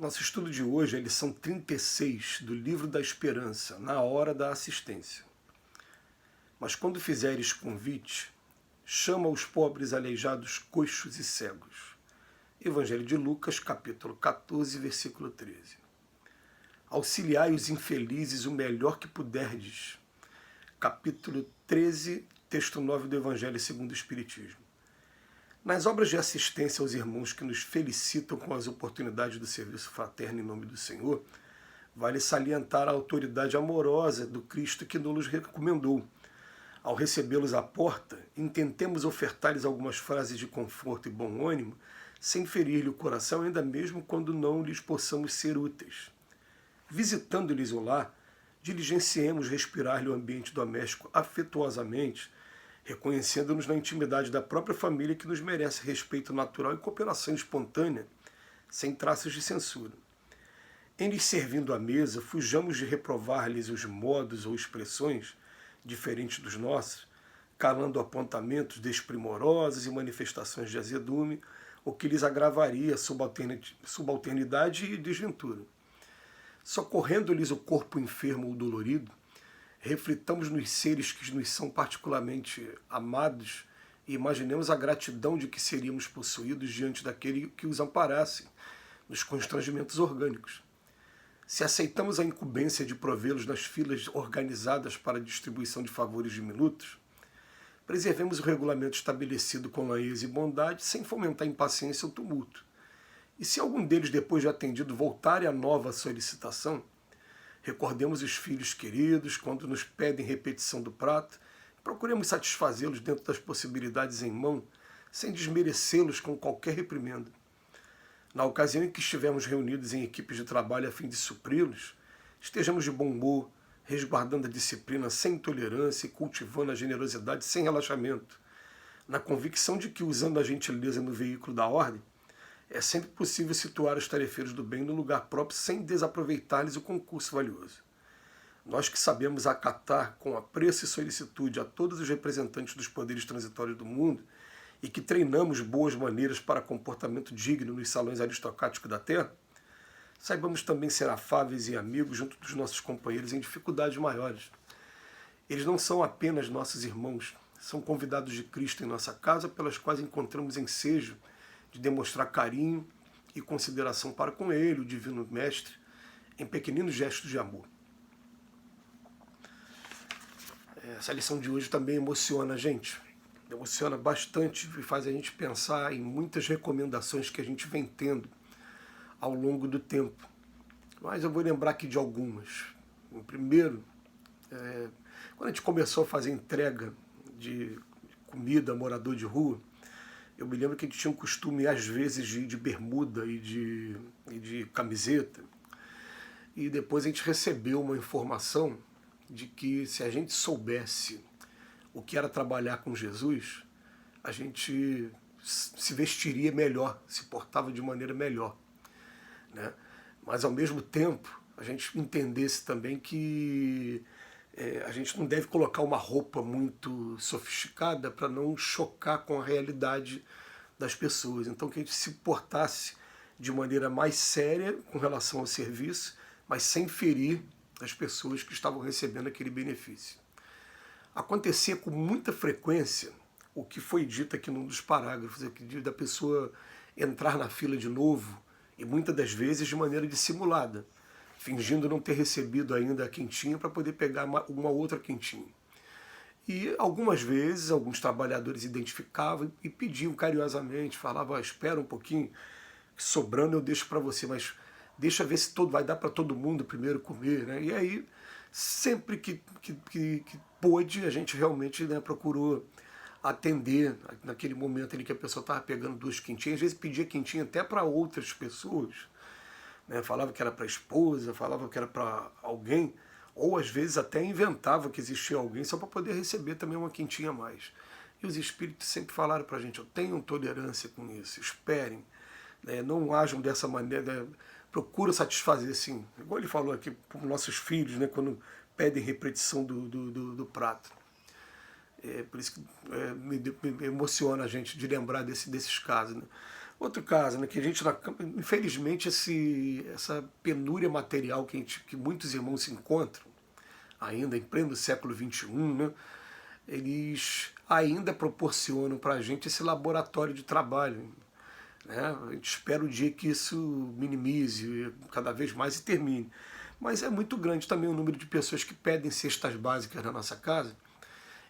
Nosso estudo de hoje é a lição 36 do Livro da Esperança, na hora da assistência. Mas quando fizeres convite, chama os pobres, aleijados, coxos e cegos. Evangelho de Lucas, capítulo 14, versículo 13. Auxiliai os infelizes o melhor que puderdes. Capítulo 13, texto 9 do Evangelho segundo o Espiritismo. Nas obras de assistência aos irmãos que nos felicitam com as oportunidades do serviço fraterno em nome do Senhor, vale salientar a autoridade amorosa do Cristo que nos recomendou. Ao recebê-los à porta, intentemos ofertar-lhes algumas frases de conforto e bom ânimo, sem ferir-lhe o coração, ainda mesmo quando não lhes possamos ser úteis. Visitando-lhes o lar, diligenciemos respirar-lhe o ambiente doméstico afetuosamente, reconhecendo-nos na intimidade da própria família que nos merece respeito natural e cooperação espontânea, sem traços de censura. Em lhes servindo à mesa, fujamos de reprovar-lhes os modos ou expressões diferentes dos nossos, calando apontamentos desprimorosos e manifestações de azedume, o que lhes agravaria subalternidade e desventura. Socorrendo-lhes o corpo enfermo ou dolorido, reflitamos nos seres que nos são particularmente amados e imaginemos a gratidão de que seríamos possuídos diante daquele que os amparasse nos constrangimentos orgânicos. Se aceitamos a incumbência de provê-los nas filas organizadas para a distribuição de favores diminutos, preservemos o regulamento estabelecido com lanheza e bondade sem fomentar impaciência ou tumulto. E se algum deles, depois de atendido, voltarem a nova solicitação, recordemos os filhos queridos quando nos pedem repetição do prato, procuremos satisfazê-los dentro das possibilidades em mão, sem desmerecê-los com qualquer reprimenda. Na ocasião em que estivermos reunidos em equipes de trabalho a fim de supri-los, estejamos de bom humor, resguardando a disciplina sem intolerância e cultivando a generosidade sem relaxamento, na convicção de que, usando a gentileza no veículo da ordem, é sempre possível situar os tarefeiros do bem no lugar próprio sem desaproveitar-lhes o concurso valioso. Nós que sabemos acatar com apreço e solicitude a todos os representantes dos poderes transitórios do mundo e que treinamos boas maneiras para comportamento digno nos salões aristocráticos da terra, saibamos também ser afáveis e amigos junto dos nossos companheiros em dificuldades maiores. Eles não são apenas nossos irmãos, são convidados de Cristo em nossa casa, pelas quais encontramos ensejo de demonstrar carinho e consideração para com ele, o Divino Mestre, em pequeninos gestos de amor. Essa lição de hoje também emociona a gente, emociona bastante e faz a gente pensar em muitas recomendações que a gente vem tendo ao longo do tempo. Mas eu vou lembrar aqui de algumas. Primeiro, quando a gente começou a fazer entrega de comida a morador de rua, eu me lembro que a gente tinha um costume, às vezes, de ir de bermuda e de camiseta. E depois a gente recebeu uma informação de que se a gente soubesse o que era trabalhar com Jesus, a gente se vestiria melhor, se portava de maneira melhor, né? Mas, ao mesmo tempo, a gente entendesse também que a gente não deve colocar uma roupa muito sofisticada para não chocar com a realidade das pessoas. Então, que a gente se portasse de maneira mais séria com relação ao serviço, mas sem ferir as pessoas que estavam recebendo aquele benefício. Acontecia com muita frequência o que foi dito aqui num dos parágrafos, aqui, da pessoa entrar na fila de novo, e muitas das vezes de maneira dissimulada, fingindo não ter recebido ainda a quentinha para poder pegar uma outra quentinha. E algumas vezes, alguns trabalhadores identificavam e pediam carinhosamente, falavam, espera um pouquinho, sobrando eu deixo para você, mas deixa ver se vai dar para todo mundo primeiro comer, né? E aí, sempre que pôde, a gente realmente, né, procurou atender naquele momento ali que a pessoa estava pegando duas quentinhas, às vezes pedia quentinha até para outras pessoas, né? Falava que era para a esposa, falava que era para alguém, ou às vezes até inventava que existia alguém só para poder receber também uma quentinha a mais. E os espíritos sempre falaram para a gente, tenham tolerância com isso, esperem, né? Não ajam dessa maneira, procura satisfazer, assim, igual ele falou aqui para os nossos filhos, né, quando pedem repetição do prato. Por isso que me emociona a gente de lembrar desses casos, né? Outro caso, né, que a gente, infelizmente, essa penúria material que muitos irmãos se encontram, ainda em pleno século XXI, né, eles ainda proporcionam para a gente esse laboratório de trabalho. Né? A gente espera o dia que isso minimize cada vez mais e termine. Mas é muito grande também o número de pessoas que pedem cestas básicas na nossa casa.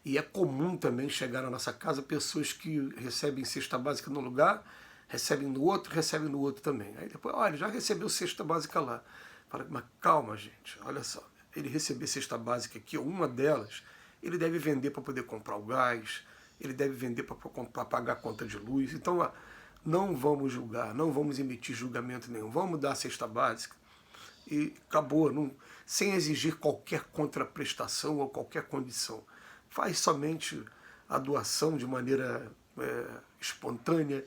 E é comum também chegar na nossa casa pessoas que recebem cesta básica num lugar, recebem no outro também. Aí depois, olha, já recebeu cesta básica lá. Fala, mas calma, gente, olha só. Ele receber cesta básica aqui, uma delas, ele deve vender para poder comprar o gás, ele deve vender para pagar a conta de luz. Então, ó, não vamos julgar, não vamos emitir julgamento nenhum. Vamos dar a cesta básica e acabou, não, sem exigir qualquer contraprestação ou qualquer condição. Faz somente a doação de maneira espontânea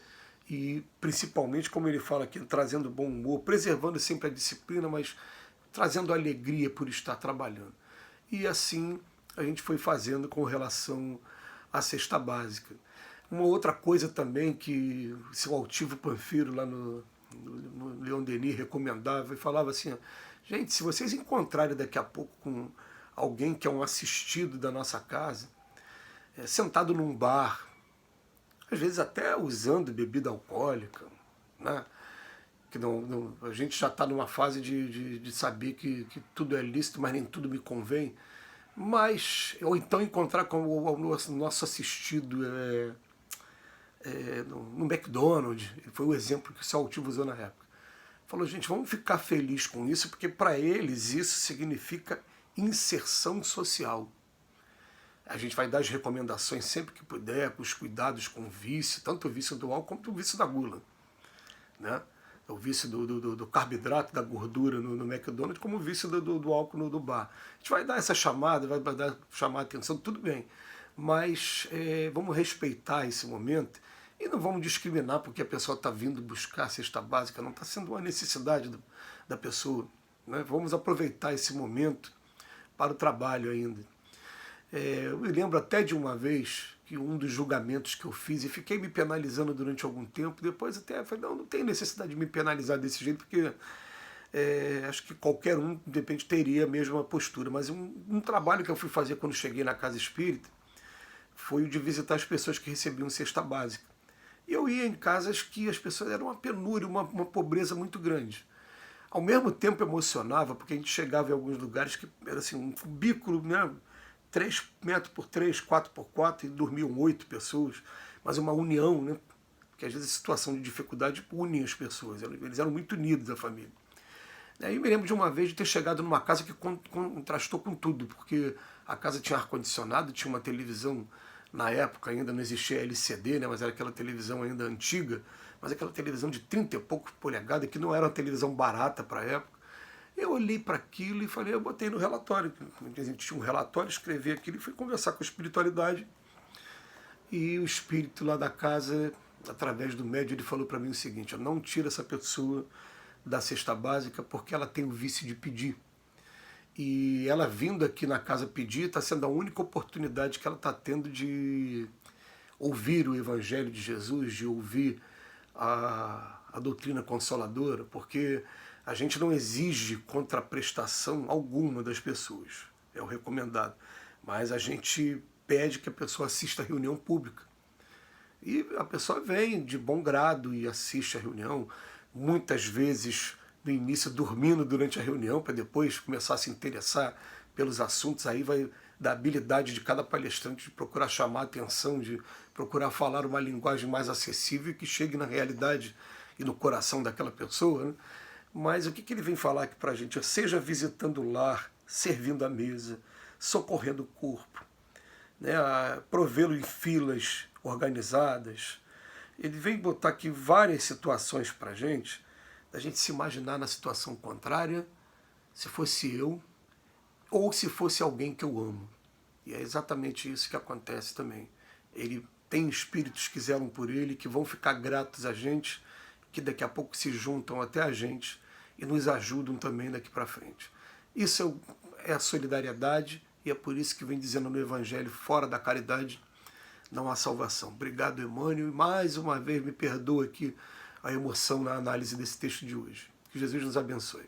e, principalmente, como ele fala aqui, trazendo bom humor, preservando sempre a disciplina, mas trazendo alegria por estar trabalhando. E assim a gente foi fazendo com relação à cesta básica. Uma outra coisa também que o seu Altivo Panfiro, lá no Leon Denis, recomendava e falava assim, ó, gente, se vocês encontrarem daqui a pouco com alguém que é um assistido da nossa casa, sentado num bar, às vezes até usando bebida alcoólica, né? Que a gente já está numa fase de saber que tudo é lícito, mas nem tudo me convém. Mas, ou então encontrar com o nosso assistido no McDonald's, foi o exemplo que o seu Altivo usou na época. Falou, gente, vamos ficar felizes com isso, porque para eles isso significa inserção social. A gente vai dar as recomendações sempre que puder, os cuidados com o vício, tanto o vício do álcool quanto o vício da gula. Né? O vício do carboidrato, da gordura no McDonald's, como o vício do álcool no bar. A gente vai dar essa chamada, chamar a atenção, tudo bem. Mas vamos respeitar esse momento e não vamos discriminar porque a pessoa está vindo buscar a cesta básica, não está sendo uma necessidade da pessoa. Né? Vamos aproveitar esse momento para o trabalho ainda. Eu me lembro até de uma vez que um dos julgamentos que eu fiz, e fiquei me penalizando durante algum tempo, depois até falei, não tem necessidade de me penalizar desse jeito, porque acho que qualquer um, de repente, teria a mesma postura. Mas um trabalho que eu fui fazer quando cheguei na casa espírita foi o de visitar as pessoas que recebiam cesta básica. E eu ia em casas que as pessoas eram uma penúria, uma pobreza muito grande. Ao mesmo tempo emocionava, porque a gente chegava em alguns lugares que era assim, um cubículo, né? 3 metros por 3, 4 por 4, e dormiam 8 pessoas, mas uma união, né? Porque às vezes a situação de dificuldade une as pessoas, eles eram muito unidos, a família. Aí eu me lembro de uma vez de ter chegado numa casa que contrastou com tudo, porque a casa tinha ar-condicionado, tinha uma televisão, na época ainda não existia LCD, né? Mas era aquela televisão ainda antiga, mas aquela televisão de 30 e poucos polegadas, que não era uma televisão barata para a época. Eu olhei para aquilo e falei, eu botei no relatório. A gente tinha um relatório, escrevi aquilo e fui conversar com a espiritualidade. E o espírito lá da casa, através do médium, ele falou para mim o seguinte, não tira essa pessoa da cesta básica porque ela tem o vício de pedir. E ela vindo aqui na casa pedir, está sendo a única oportunidade que ela está tendo de ouvir o Evangelho de Jesus, de ouvir a doutrina consoladora, porque a gente não exige contraprestação alguma das pessoas, é o recomendado, mas a gente pede que a pessoa assista a reunião pública. E a pessoa vem de bom grado e assiste a reunião, muitas vezes no início dormindo durante a reunião, para depois começar a se interessar pelos assuntos. Aí vai da habilidade de cada palestrante de procurar chamar a atenção, de procurar falar uma linguagem mais acessível que chegue na realidade e no coração daquela pessoa, né? Mas o que ele vem falar aqui para a gente? Seja visitando o lar, servindo a mesa, socorrendo o corpo, né? Provê-lo em filas organizadas. Ele vem botar aqui várias situações para a gente se imaginar na situação contrária, se fosse eu, ou se fosse alguém que eu amo. E é exatamente isso que acontece também. Ele tem espíritos que zelam por ele, que vão ficar gratos a gente, que daqui a pouco se juntam até a gente e nos ajudam também daqui para frente. Isso é a solidariedade, e é por isso que vem dizendo no Evangelho, fora da caridade não há salvação. Obrigado, Emmanuel, e mais uma vez me perdoa aqui a emoção na análise desse texto de hoje. Que Jesus nos abençoe.